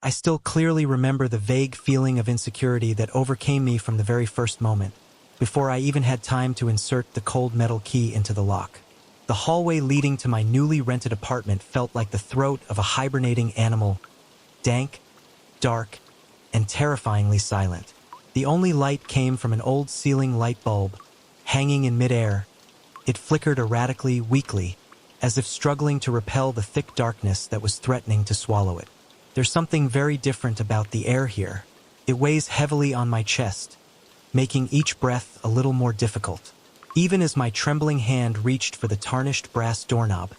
I still clearly remember the vague feeling of insecurity that overcame me from the very first moment, before I even had time to insert the cold metal key into the lock. The hallway leading to my newly rented apartment felt like the throat of a hibernating animal, dank, dark, and terrifyingly silent. The only light came from an old ceiling light bulb, hanging in midair. It flickered erratically, weakly, as if struggling to repel the thick darkness that was threatening to swallow it. There's something very different about the air here. It weighs heavily on my chest, making each breath a little more difficult. Even as my trembling hand reached for the tarnished brass doorknob,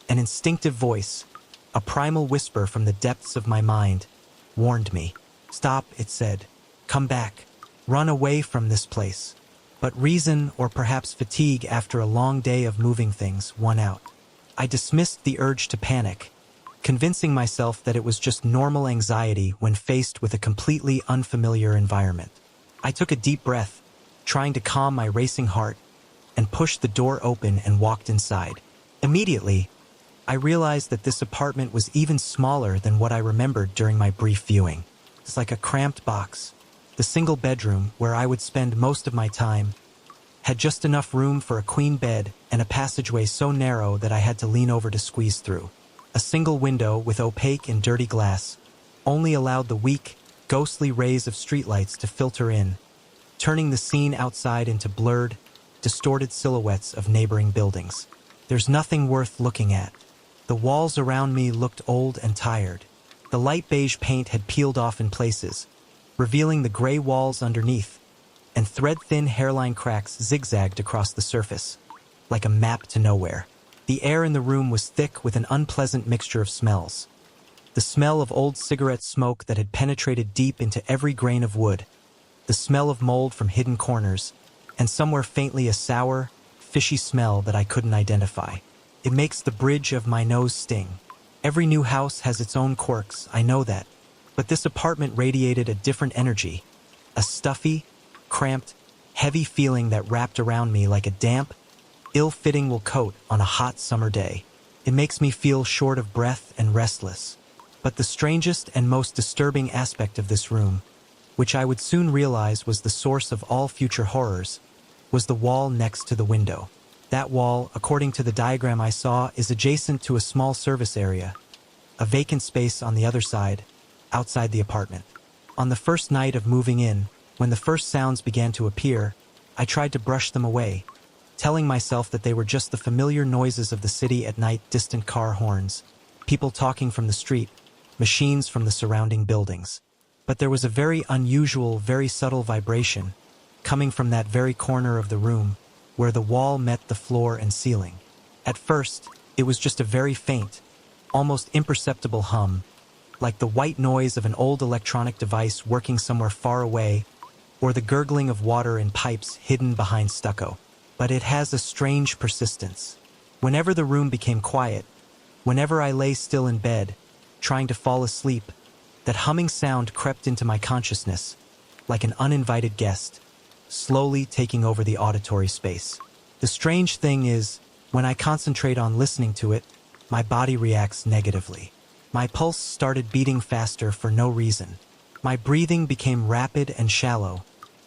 an instinctive voice, a primal whisper from the depths of my mind, warned me. "Stop," it said. "Come back. Run away from this place." But reason, or perhaps fatigue after a long day of moving things, won out. I dismissed the urge to panic, convincing myself that it was just normal anxiety when faced with a completely unfamiliar environment. I took a deep breath, trying to calm my racing heart, and pushed the door open and walked inside. Immediately, I realized that this apartment was even smaller than what I remembered during my brief viewing. It's like a cramped box. The single bedroom, where I would spend most of my time, had just enough room for a queen bed and a passageway so narrow that I had to lean over to squeeze through. A single window with opaque and dirty glass only allowed the weak, ghostly rays of streetlights to filter in, turning the scene outside into blurred, distorted silhouettes of neighboring buildings. There's nothing worth looking at. The walls around me looked old and tired. The light beige paint had peeled off in places, revealing the gray walls underneath, and thread-thin hairline cracks zigzagged across the surface, like a map to nowhere. The air in the room was thick with an unpleasant mixture of smells. The smell of old cigarette smoke that had penetrated deep into every grain of wood, the smell of mold from hidden corners, and somewhere faintly a sour, fishy smell that I couldn't identify. It makes the bridge of my nose sting. Every new house has its own quirks, I know that, but this apartment radiated a different energy, a stuffy, cramped, heavy feeling that wrapped around me like a damp, ill-fitting wool coat on a hot summer day. It makes me feel short of breath and restless. But the strangest and most disturbing aspect of this room, which I would soon realize was the source of all future horrors, was the wall next to the window. That wall, according to the diagram I saw, is adjacent to a small service area, a vacant space on the other side, outside the apartment. On the first night of moving in, when the first sounds began to appear, I tried to brush them away, telling myself that they were just the familiar noises of the city at night, distant car horns, people talking from the street, machines from the surrounding buildings. But there was a very unusual, very subtle vibration coming from that very corner of the room where the wall met the floor and ceiling. At first, it was just a very faint, almost imperceptible hum, like the white noise of an old electronic device working somewhere far away, or the gurgling of water in pipes hidden behind stucco. But it has a strange persistence. Whenever the room became quiet, whenever I lay still in bed, trying to fall asleep, that humming sound crept into my consciousness, like an uninvited guest, slowly taking over the auditory space. The strange thing is, when I concentrate on listening to it, my body reacts negatively. My pulse started beating faster for no reason. My breathing became rapid and shallow,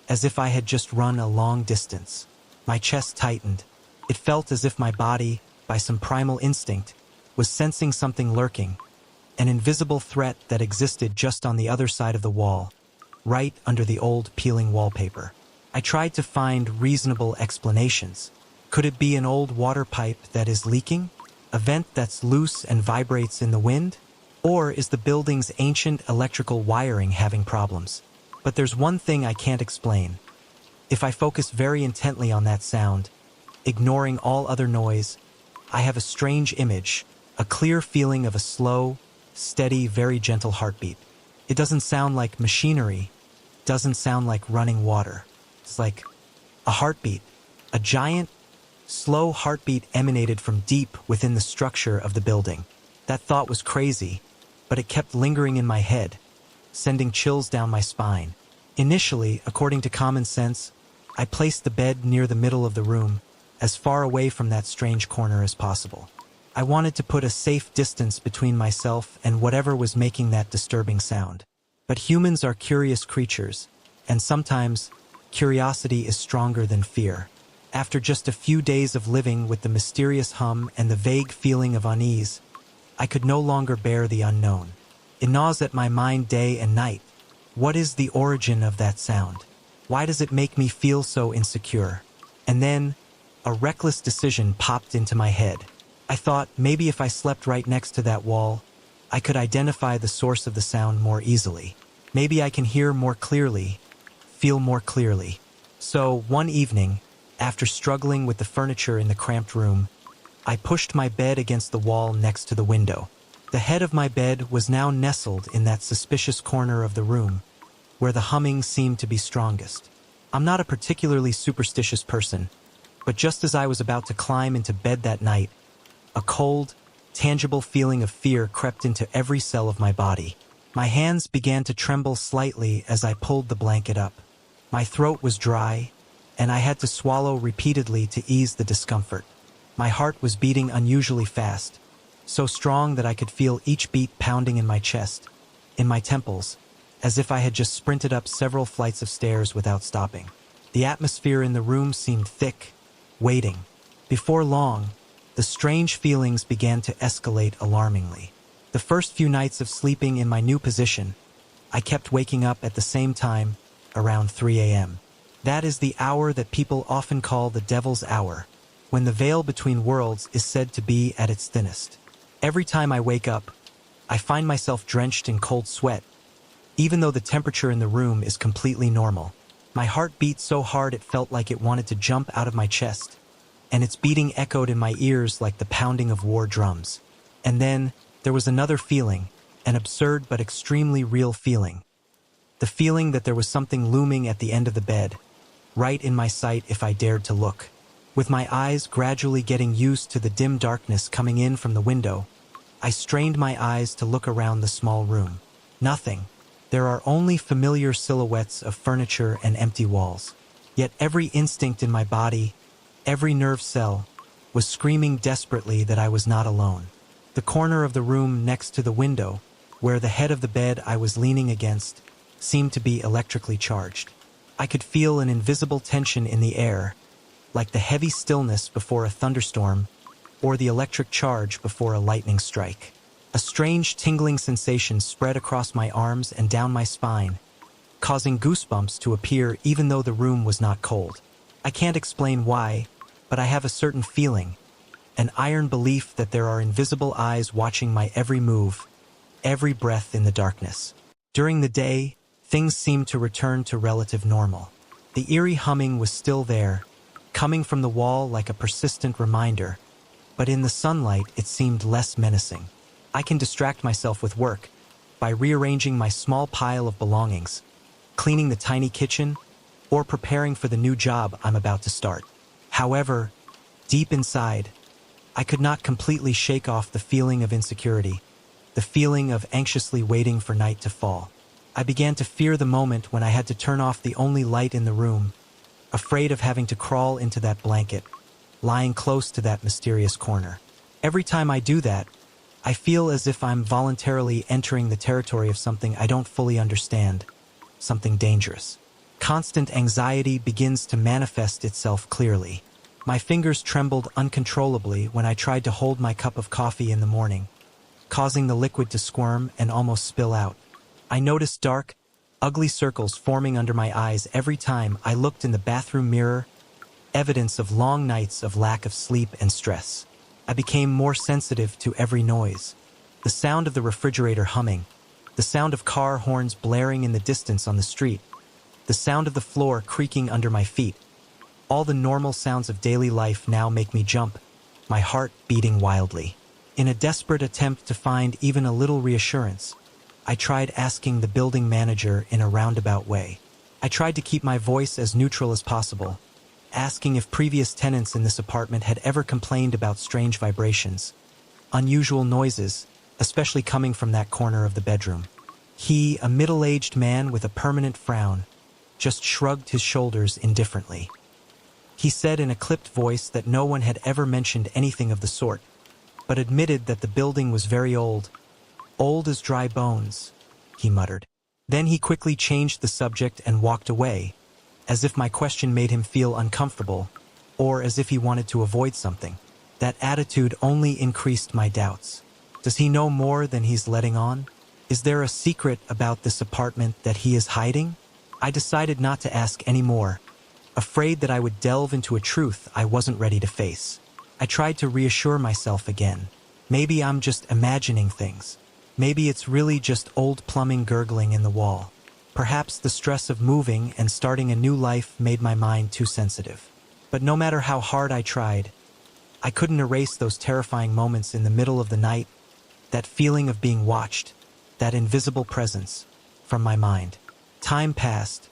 as if I had just run a long distance. My chest tightened. It felt as if my body, by some primal instinct, was sensing something lurking, an invisible threat that existed just on the other side of the wall, right under the old peeling wallpaper. I tried to find reasonable explanations. Could it be an old water pipe that is leaking? A vent that's loose and vibrates in the wind? Or is the building's ancient electrical wiring having problems? But there's one thing I can't explain. If I focus very intently on that sound, ignoring all other noise, I have a strange image, a clear feeling of a slow, steady, very gentle heartbeat. It doesn't sound like machinery, doesn't sound like running water. It's like a heartbeat, a giant, slow heartbeat emanated from deep within the structure of the building. That thought was crazy, but it kept lingering in my head, sending chills down my spine. Initially, according to common sense, I placed the bed near the middle of the room, as far away from that strange corner as possible. I wanted to put a safe distance between myself and whatever was making that disturbing sound. But humans are curious creatures, and sometimes curiosity is stronger than fear. After just a few days of living with the mysterious hum and the vague feeling of unease, I could no longer bear the unknown. It gnaws at my mind day and night. What is the origin of that sound? Why does it make me feel so insecure? And then, a reckless decision popped into my head. I thought maybe if I slept right next to that wall, I could identify the source of the sound more easily. Maybe I can hear more clearly, feel more clearly. So, one evening, after struggling with the furniture in the cramped room, I pushed my bed against the wall next to the window. The head of my bed was now nestled in that suspicious corner of the room, where the humming seemed to be strongest. I'm not a particularly superstitious person, but just as I was about to climb into bed that night, a cold, tangible feeling of fear crept into every cell of my body. My hands began to tremble slightly as I pulled the blanket up. My throat was dry, and I had to swallow repeatedly to ease the discomfort. My heart was beating unusually fast, so strong that I could feel each beat pounding in my chest, in my temples, as if I had just sprinted up several flights of stairs without stopping. The atmosphere in the room seemed thick, waiting. Before long, the strange feelings began to escalate alarmingly. The first few nights of sleeping in my new position, I kept waking up at the same time, around 3 a.m. That is the hour that people often call the devil's hour, when the veil between worlds is said to be at its thinnest. Every time I wake up, I find myself drenched in cold sweat, even though the temperature in the room is completely normal. My heart beat so hard it felt like it wanted to jump out of my chest, and its beating echoed in my ears like the pounding of war drums. And then, there was another feeling, an absurd but extremely real feeling. The feeling that there was something looming at the end of the bed, right in my sight if I dared to look. With my eyes gradually getting used to the dim darkness coming in from the window, I strained my eyes to look around the small room. Nothing. There are only familiar silhouettes of furniture and empty walls. Yet every instinct in my body, every nerve cell, was screaming desperately that I was not alone. The corner of the room next to the window, where the head of the bed I was leaning against, seemed to be electrically charged. I could feel an invisible tension in the air, like the heavy stillness before a thunderstorm, or the electric charge before a lightning strike. A strange tingling sensation spread across my arms and down my spine, causing goosebumps to appear even though the room was not cold. I can't explain why, but I have a certain feeling, an iron belief that there are invisible eyes watching my every move, every breath in the darkness. During the day, things seemed to return to relative normal. The eerie humming was still there, coming from the wall like a persistent reminder, but in the sunlight it seemed less menacing. I can distract myself with work by rearranging my small pile of belongings, cleaning the tiny kitchen, or preparing for the new job I'm about to start. However, deep inside, I could not completely shake off the feeling of insecurity, the feeling of anxiously waiting for night to fall. I began to fear the moment when I had to turn off the only light in the room, afraid of having to crawl into that blanket, lying close to that mysterious corner. Every time I do that, I feel as if I'm voluntarily entering the territory of something I don't fully understand, something dangerous. Constant anxiety begins to manifest itself clearly. My fingers trembled uncontrollably when I tried to hold my cup of coffee in the morning, causing the liquid to squirm and almost spill out. I noticed dark, ugly circles forming under my eyes every time I looked in the bathroom mirror, evidence of long nights of lack of sleep and stress. I became more sensitive to every noise. The sound of the refrigerator humming, the sound of car horns blaring in the distance on the street, the sound of the floor creaking under my feet. All the normal sounds of daily life now make me jump, my heart beating wildly. In a desperate attempt to find even a little reassurance, I tried asking the building manager in a roundabout way. I tried to keep my voice as neutral as possible, asking if previous tenants in this apartment had ever complained about strange vibrations, unusual noises, especially coming from that corner of the bedroom. He, a middle-aged man with a permanent frown, just shrugged his shoulders indifferently. He said in a clipped voice that no one had ever mentioned anything of the sort, but admitted that the building was very old. Old as dry bones, he muttered. Then he quickly changed the subject and walked away, as if my question made him feel uncomfortable, or as if he wanted to avoid something. That attitude only increased my doubts. Does he know more than he's letting on? Is there a secret about this apartment that he is hiding? I decided not to ask any more, afraid that I would delve into a truth I wasn't ready to face. I tried to reassure myself again. Maybe I'm just imagining things. Maybe it's really just old plumbing gurgling in the wall. Perhaps the stress of moving and starting a new life made my mind too sensitive. But no matter how hard I tried, I couldn't erase those terrifying moments in the middle of the night, that feeling of being watched, that invisible presence, from my mind. Time passed,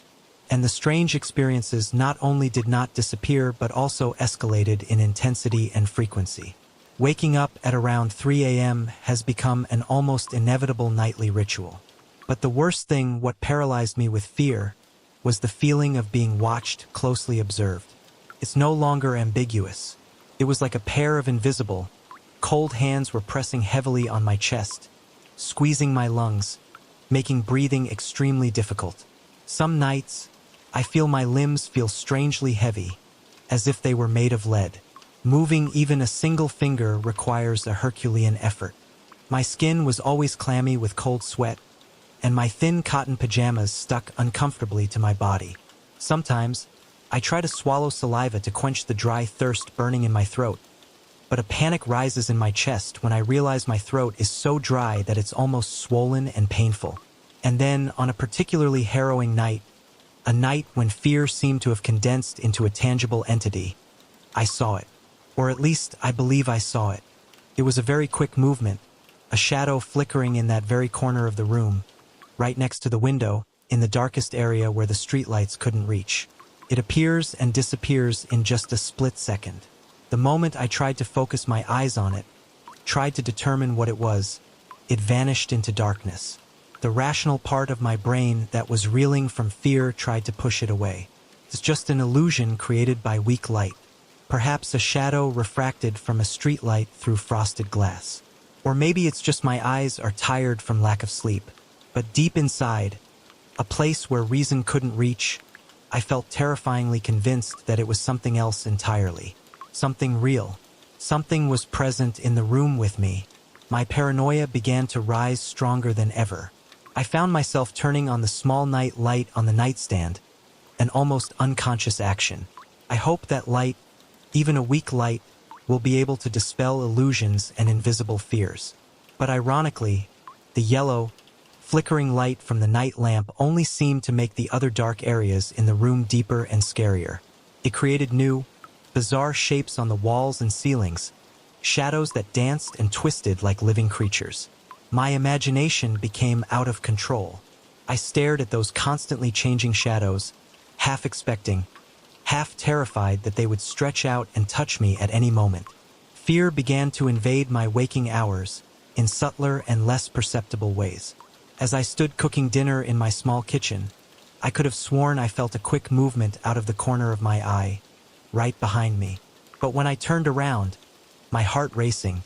and the strange experiences not only did not disappear but also escalated in intensity and frequency. Waking up at around 3 a.m. has become an almost inevitable nightly ritual. But the worst thing, what paralyzed me with fear, was the feeling of being watched, closely observed. It's no longer ambiguous. It was like a pair of invisible, cold hands were pressing heavily on my chest, squeezing my lungs, making breathing extremely difficult. Some nights, I feel my limbs feel strangely heavy, as if they were made of lead. Moving even a single finger requires a Herculean effort. My skin was always clammy with cold sweat, and my thin cotton pajamas stuck uncomfortably to my body. Sometimes, I try to swallow saliva to quench the dry thirst burning in my throat, but a panic rises in my chest when I realize my throat is so dry that it's almost swollen and painful. And then, on a particularly harrowing night, a night when fear seemed to have condensed into a tangible entity, I saw it. Or at least, I believe I saw it. It was a very quick movement, a shadow flickering in that very corner of the room, right next to the window, in the darkest area where the streetlights couldn't reach. It appears and disappears in just a split second. The moment I tried to focus my eyes on it, tried to determine what it was, it vanished into darkness. The rational part of my brain that was reeling from fear tried to push it away. It's just an illusion created by weak light. Perhaps a shadow refracted from a streetlight through frosted glass. Or maybe it's just my eyes are tired from lack of sleep. But deep inside, a place where reason couldn't reach, I felt terrifyingly convinced that it was something else entirely. Something real. Something was present in the room with me. My paranoia began to rise stronger than ever. I found myself turning on the small night light on the nightstand, an almost unconscious action. I hope that light, even a weak light, will be able to dispel illusions and invisible fears. But ironically, the yellow, flickering light from the night lamp only seemed to make the other dark areas in the room deeper and scarier. It created new, bizarre shapes on the walls and ceilings, shadows that danced and twisted like living creatures. My imagination became out of control. I stared at those constantly changing shadows, half expecting, half terrified that they would stretch out and touch me at any moment. Fear began to invade my waking hours in subtler and less perceptible ways. As I stood cooking dinner in my small kitchen, I could have sworn I felt a quick movement out of the corner of my eye, right behind me. But when I turned around, my heart racing,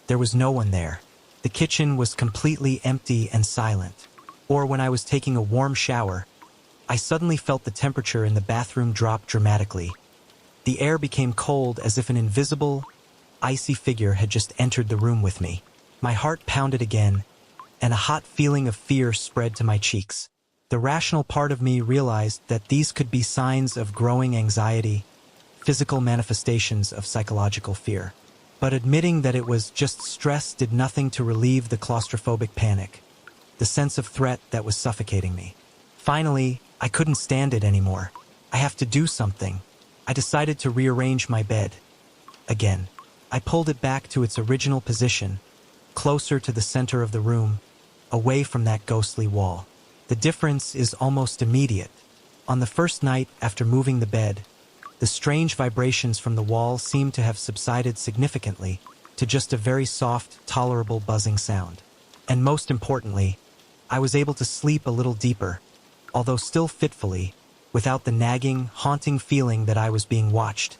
there was no one there. The kitchen was completely empty and silent. Or when I was taking a warm shower, I suddenly felt the temperature in the bathroom drop dramatically. The air became cold as if an invisible, icy figure had just entered the room with me. My heart pounded again, and a hot feeling of fear spread to my cheeks. The rational part of me realized that these could be signs of growing anxiety, physical manifestations of psychological fear. But admitting that it was just stress did nothing to relieve the claustrophobic panic, the sense of threat that was suffocating me. Finally, I couldn't stand it anymore. I have to do something. I decided to rearrange my bed. Again, I pulled it back to its original position, closer to the center of the room, away from that ghostly wall. The difference is almost immediate. On the first night after moving the bed, the strange vibrations from the wall seemed to have subsided significantly to just a very soft, tolerable buzzing sound. And most importantly, I was able to sleep a little deeper, although still fitfully, without the nagging, haunting feeling that I was being watched,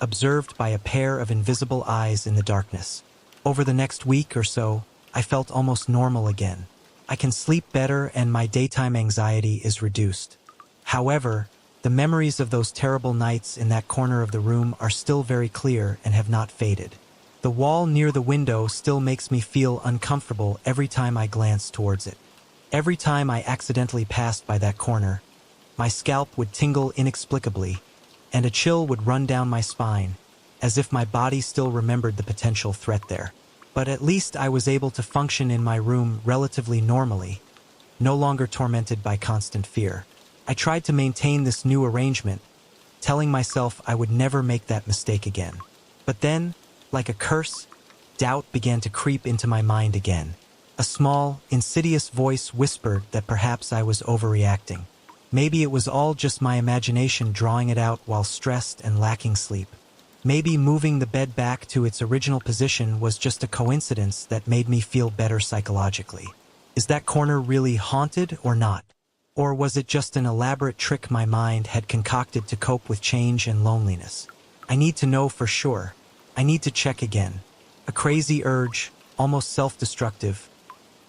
observed by a pair of invisible eyes in the darkness. Over the next week or so, I felt almost normal again. I can sleep better and my daytime anxiety is reduced. However, the memories of those terrible nights in that corner of the room are still very clear and have not faded. The wall near the window still makes me feel uncomfortable every time I glance towards it. Every time I accidentally passed by that corner, my scalp would tingle inexplicably, and a chill would run down my spine, as if my body still remembered the potential threat there. But at least I was able to function in my room relatively normally, no longer tormented by constant fear. I tried to maintain this new arrangement, telling myself I would never make that mistake again. But then, like a curse, doubt began to creep into my mind again. A small, insidious voice whispered that perhaps I was overreacting. Maybe it was all just my imagination drawing it out while stressed and lacking sleep. Maybe moving the bed back to its original position was just a coincidence that made me feel better psychologically. Is that corner really haunted or not? Or was it just an elaborate trick my mind had concocted to cope with change and loneliness? I need to know for sure. I need to check again. A crazy urge, almost self-destructive,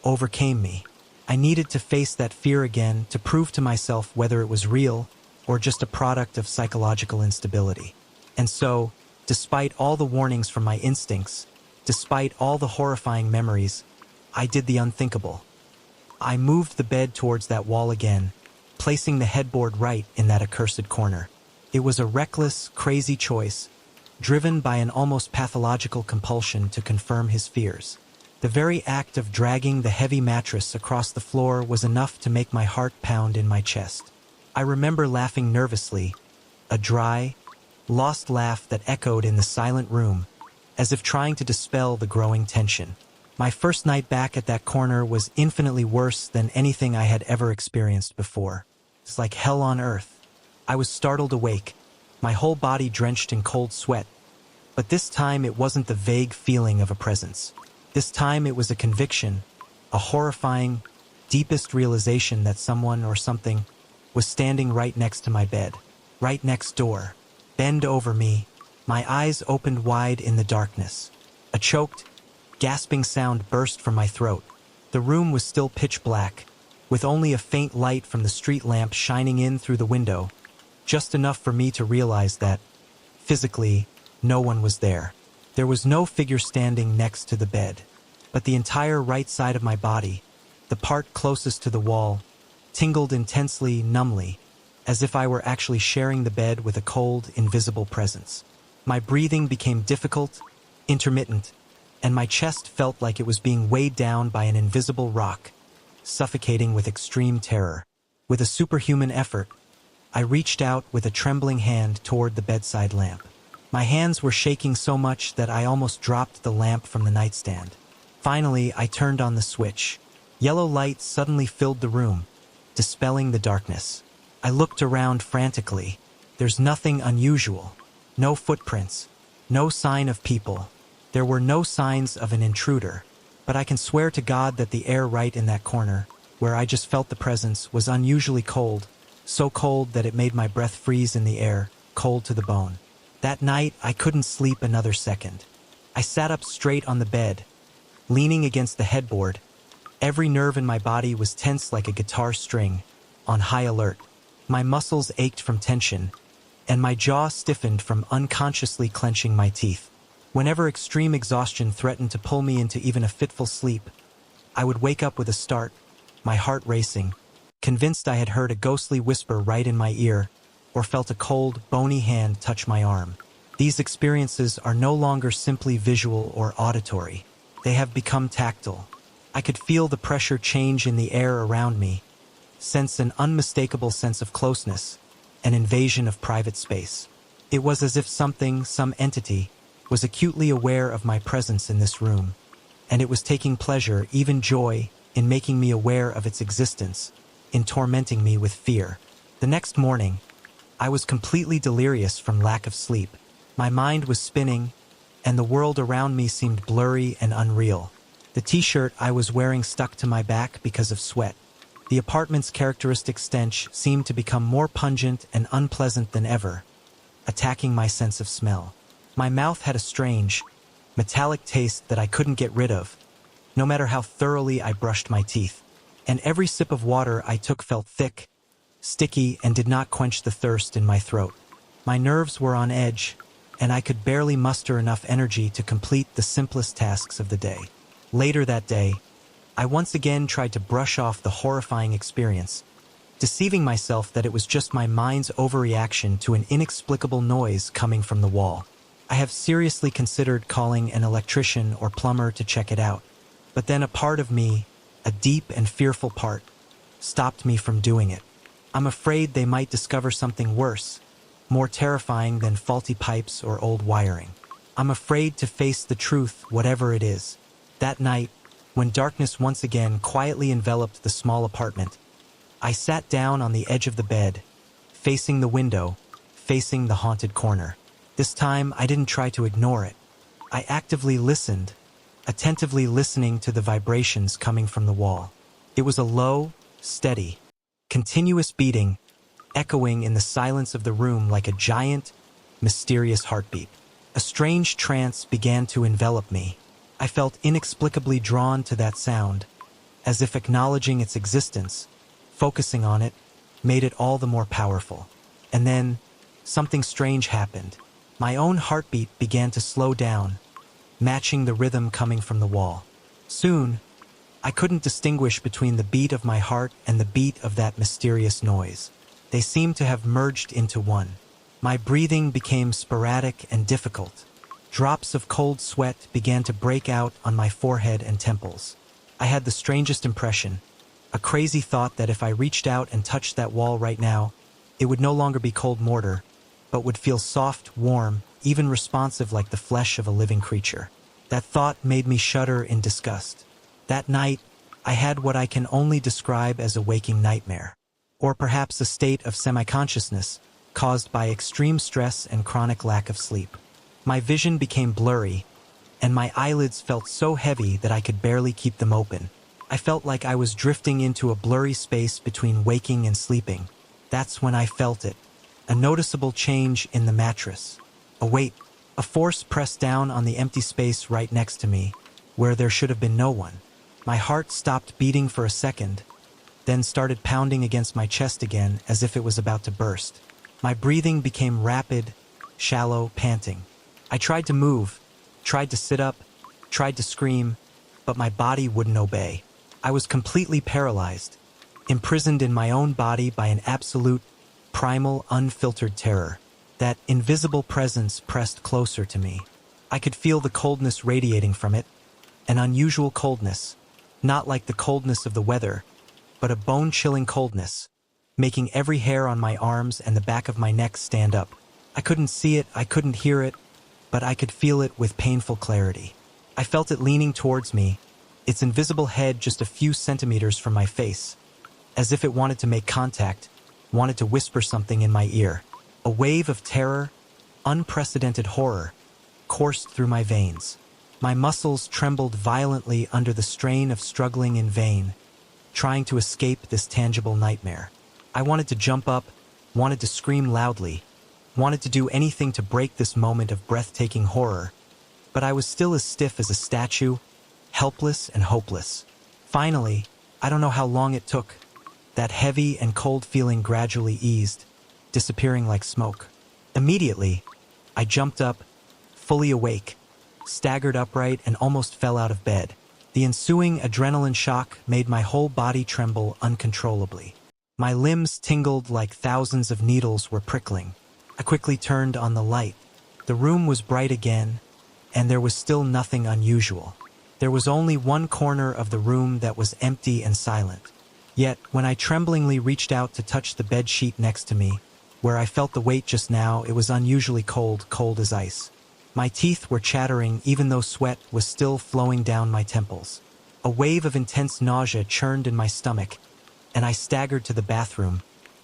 overcame me. I needed to face that fear again to prove to myself whether it was real or just a product of psychological instability. And so, despite all the warnings from my instincts, despite all the horrifying memories, I did the unthinkable. I moved the bed towards that wall again, placing the headboard right in that accursed corner. It was a reckless, crazy choice, driven by an almost pathological compulsion to confirm his fears. The very act of dragging the heavy mattress across the floor was enough to make my heart pound in my chest. I remember laughing nervously, a dry, lost laugh that echoed in the silent room, as if trying to dispel the growing tension. My first night back at that corner was infinitely worse than anything I had ever experienced before. It's like hell on earth. I was startled awake, my whole body drenched in cold sweat. But this time it wasn't the vague feeling of a presence. This time it was a conviction, a horrifying, deepest realization that someone or something was standing right next to my bed, right next door. Bend over me, my eyes opened wide in the darkness. A choked, gasping sound burst from my throat. The room was still pitch black, with only a faint light from the street lamp shining in through the window, just enough for me to realize that, physically, no one was there. There was no figure standing next to the bed, but the entire right side of my body, the part closest to the wall, tingled intensely, numbly, as if I were actually sharing the bed with a cold, invisible presence. My breathing became difficult, intermittent, and my chest felt like it was being weighed down by an invisible rock, suffocating with extreme terror. With a superhuman effort, I reached out with a trembling hand toward the bedside lamp. My hands were shaking so much that I almost dropped the lamp from the nightstand. Finally, I turned on the switch. Yellow light suddenly filled the room, dispelling the darkness. I looked around frantically. There's nothing unusual. No footprints. No sign of people. There were no signs of an intruder. But I can swear to God that the air right in that corner, where I just felt the presence, was unusually cold. So cold that it made my breath freeze in the air, cold to the bone. That night, I couldn't sleep another second. I sat up straight on the bed, leaning against the headboard. Every nerve in my body was tense like a guitar string, on high alert. My muscles ached from tension, and my jaw stiffened from unconsciously clenching my teeth. Whenever extreme exhaustion threatened to pull me into even a fitful sleep, I would wake up with a start, my heart racing, convinced I had heard a ghostly whisper right in my ear, or felt a cold, bony hand touch my arm. These experiences are no longer simply visual or auditory. They have become tactile. I could feel the pressure change in the air around me, sense an unmistakable sense of closeness, an invasion of private space. It was as if something, some entity, was acutely aware of my presence in this room, and it was taking pleasure, even joy, in making me aware of its existence, in tormenting me with fear. The next morning, I was completely delirious from lack of sleep. My mind was spinning, and the world around me seemed blurry and unreal. The t-shirt I was wearing stuck to my back because of sweat. The apartment's characteristic stench seemed to become more pungent and unpleasant than ever, attacking my sense of smell. My mouth had a strange, metallic taste that I couldn't get rid of, no matter how thoroughly I brushed my teeth. And every sip of water I took felt thick, sticky, and did not quench the thirst in my throat. My nerves were on edge, and I could barely muster enough energy to complete the simplest tasks of the day. Later that day, I once again tried to brush off the horrifying experience, deceiving myself that it was just my mind's overreaction to an inexplicable noise coming from the wall. I have seriously considered calling an electrician or plumber to check it out, but then a part of me, a deep and fearful part, stopped me from doing it. I'm afraid they might discover something worse, more terrifying than faulty pipes or old wiring. I'm afraid to face the truth, whatever it is. That night, when darkness once again quietly enveloped the small apartment, I sat down on the edge of the bed, facing the window, facing the haunted corner. This time, I didn't try to ignore it. I actively listened, attentively listening to the vibrations coming from the wall. It was a low, steady, continuous beating, echoing in the silence of the room like a giant, mysterious heartbeat. A strange trance began to envelop me. I felt inexplicably drawn to that sound, as if acknowledging its existence, focusing on it, made it all the more powerful. And then, something strange happened. My own heartbeat began to slow down, matching the rhythm coming from the wall. Soon, I couldn't distinguish between the beat of my heart and the beat of that mysterious noise. They seemed to have merged into one. My breathing became sporadic and difficult. Drops of cold sweat began to break out on my forehead and temples. I had the strangest impression, a crazy thought that if I reached out and touched that wall right now, it would no longer be cold mortar, but would feel soft, warm, even responsive like the flesh of a living creature. That thought made me shudder in disgust. That night, I had what I can only describe as a waking nightmare, or perhaps a state of semi-consciousness caused by extreme stress and chronic lack of sleep. My vision became blurry, and my eyelids felt so heavy that I could barely keep them open. I felt like I was drifting into a blurry space between waking and sleeping. That's when I felt it. A noticeable change in the mattress. A weight, a force pressed down on the empty space right next to me, where there should have been no one. My heart stopped beating for a second, then started pounding against my chest again as if it was about to burst. My breathing became rapid, shallow, panting. I tried to move, tried to sit up, tried to scream, but my body wouldn't obey. I was completely paralyzed, imprisoned in my own body by an absolute, primal, unfiltered terror. That invisible presence pressed closer to me. I could feel the coldness radiating from it, an unusual coldness, not like the coldness of the weather, but a bone-chilling coldness, making every hair on my arms and the back of my neck stand up. I couldn't see it, I couldn't hear it, but I could feel it with painful clarity. I felt it leaning towards me, its invisible head just a few centimeters from my face, as if it wanted to make contact, wanted to whisper something in my ear. A wave of terror, unprecedented horror, coursed through my veins. My muscles trembled violently under the strain of struggling in vain, trying to escape this tangible nightmare. I wanted to jump up, wanted to scream loudly, wanted to do anything to break this moment of breathtaking horror, but I was still as stiff as a statue, helpless and hopeless. Finally, I don't know how long it took, that heavy and cold feeling gradually eased, disappearing like smoke. Immediately, I jumped up, fully awake, staggered upright and almost fell out of bed. The ensuing adrenaline shock made my whole body tremble uncontrollably. My limbs tingled like thousands of needles were prickling. I quickly turned on the light. The room was bright again, and there was still nothing unusual. There was only one corner of the room that was empty and silent. Yet, when I tremblingly reached out to touch the bed sheet next to me, where I felt the weight just now, it was unusually cold, cold as ice. My teeth were chattering even though sweat was still flowing down my temples. A wave of intense nausea churned in my stomach, and I staggered to the bathroom,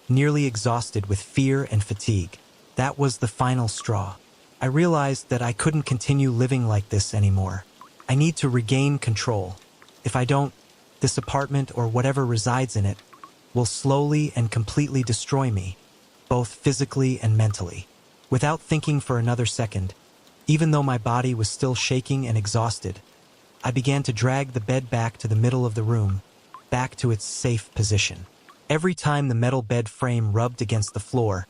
nearly exhausted with fear and fatigue. That was the final straw. I realized that I couldn't continue living like this anymore. I need to regain control. If I don't, this apartment or whatever resides in it will slowly and completely destroy me, both physically and mentally. Without thinking for another second, Even though my body was still shaking and exhausted, I began to drag the bed back to the middle of the room, back to its safe position. Every time the metal bed frame rubbed against the floor,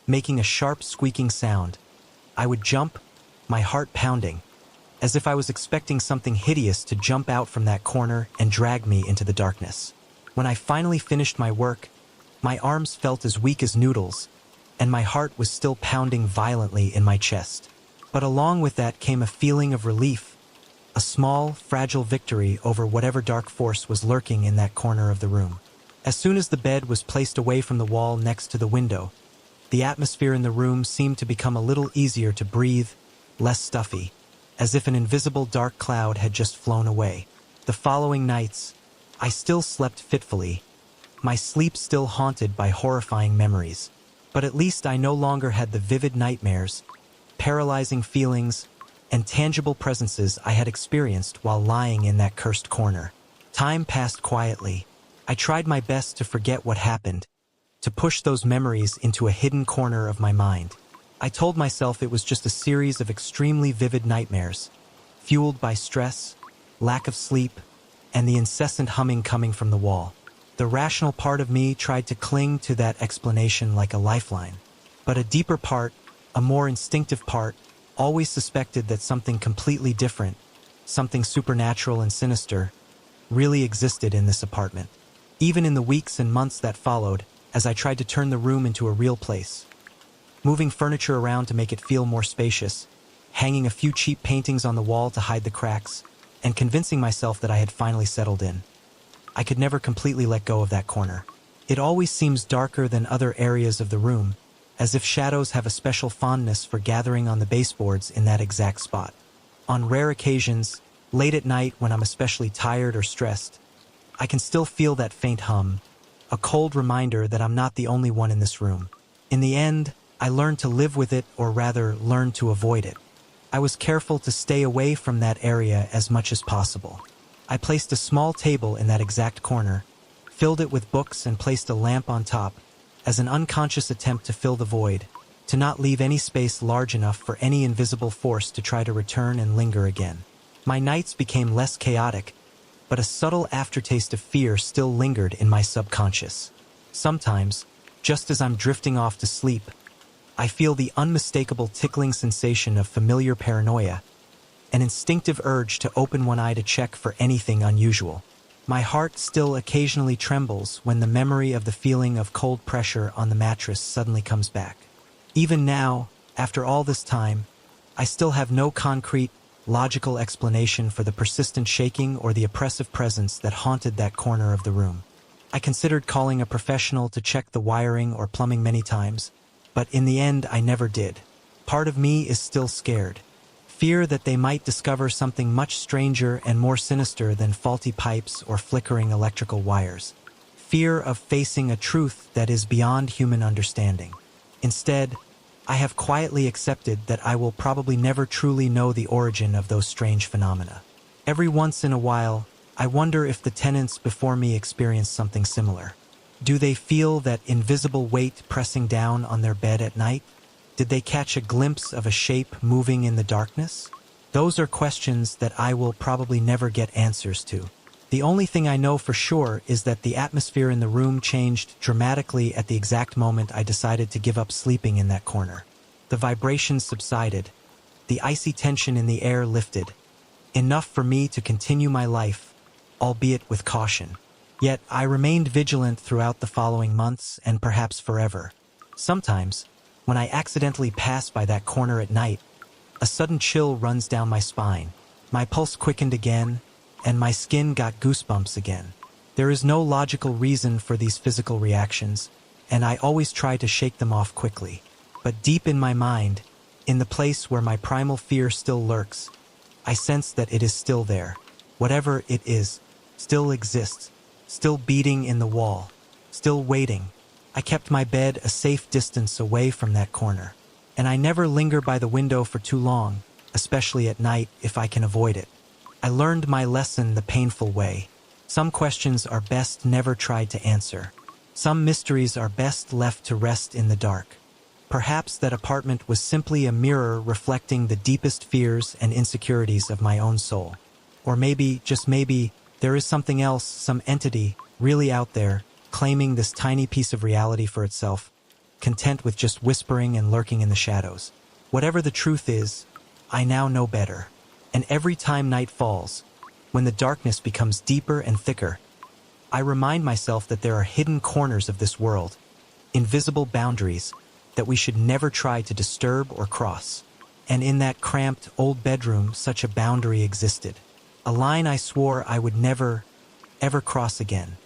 making a sharp squeaking sound, I would jump, my heart pounding, as if I was expecting something hideous to jump out from that corner and drag me into the darkness. When I finally finished my work, my arms felt as weak as noodles, and my heart was still pounding violently in my chest. But along with that came a feeling of relief, a small, fragile victory over whatever dark force was lurking in that corner of the room. As soon as the bed was placed away from the wall next to the window, the atmosphere in the room seemed to become a little easier to breathe, less stuffy, as if an invisible dark cloud had just flown away. The following nights, I still slept fitfully, my sleep still haunted by horrifying memories. But at least I no longer had the vivid nightmares, paralyzing feelings, and tangible presences I had experienced while lying in that cursed corner. Time passed quietly. I tried my best to forget what happened, to push those memories into a hidden corner of my mind. I told myself it was just a series of extremely vivid nightmares, fueled by stress, lack of sleep, and the incessant humming coming from the wall. The rational part of me tried to cling to that explanation like a lifeline, but a deeper part, a more instinctive part, always suspected that something completely different, something supernatural and sinister, really existed in this apartment. Even in the weeks and months that followed, as I tried to turn the room into a real place, moving furniture around to make it feel more spacious, hanging a few cheap paintings on the wall to hide the cracks, and convincing myself that I had finally settled in, I could never completely let go of that corner. It always seems darker than other areas of the room, as if shadows have a special fondness for gathering on the baseboards in that exact spot. On rare occasions, late at night when I'm especially tired or stressed, I can still feel that faint hum, a cold reminder that I'm not the only one in this room. In the end, I learned to live with it, or rather, learned to avoid it. I was careful to stay away from that area as much as possible. I placed a small table in that exact corner, filled it with books and placed a lamp on top, as an unconscious attempt to fill the void, to not leave any space large enough for any invisible force to try to return and linger again. My nights became less chaotic, but a subtle aftertaste of fear still lingered in my subconscious. Sometimes, just as I'm drifting off to sleep, I feel the unmistakable tickling sensation of familiar paranoia, an instinctive urge to open one eye to check for anything unusual. My heart still occasionally trembles when the memory of the feeling of cold pressure on the mattress suddenly comes back. Even now, after all this time, I still have no concrete, logical explanation for the persistent shaking or the oppressive presence that haunted that corner of the room. I considered calling a professional to check the wiring or plumbing many times, but in the end I never did. Part of me is still scared. Fear that they might discover something much stranger and more sinister than faulty pipes or flickering electrical wires. Fear of facing a truth that is beyond human understanding. Instead, I have quietly accepted that I will probably never truly know the origin of those strange phenomena. Every once in a while, I wonder if the tenants before me experience something similar. Do they feel that invisible weight pressing down on their bed at night? Did they catch a glimpse of a shape moving in the darkness? Those are questions that I will probably never get answers to. The only thing I know for sure is that the atmosphere in the room changed dramatically at the exact moment I decided to give up sleeping in that corner. The vibrations subsided, the icy tension in the air lifted, enough for me to continue my life, albeit with caution. Yet I remained vigilant throughout the following months and perhaps forever. Sometimes, when I accidentally pass by that corner at night, a sudden chill runs down my spine. My pulse quickened again, and my skin got goosebumps again. There is no logical reason for these physical reactions, and I always try to shake them off quickly. But deep in my mind, in the place where my primal fear still lurks, I sense that it is still there. Whatever it is, still exists, still beating in the wall, still waiting. I kept my bed a safe distance away from that corner, and I never linger by the window for too long, especially at night if I can avoid it. I learned my lesson the painful way. Some questions are best never tried to answer. Some mysteries are best left to rest in the dark. Perhaps that apartment was simply a mirror reflecting the deepest fears and insecurities of my own soul. Or maybe, just maybe, there is something else, some entity, really out there, claiming this tiny piece of reality for itself, content with just whispering and lurking in the shadows. Whatever the truth is, I now know better. And every time night falls, when the darkness becomes deeper and thicker, I remind myself that there are hidden corners of this world, invisible boundaries, that we should never try to disturb or cross. And in that cramped, old bedroom, such a boundary existed. A line I swore I would never, ever cross again.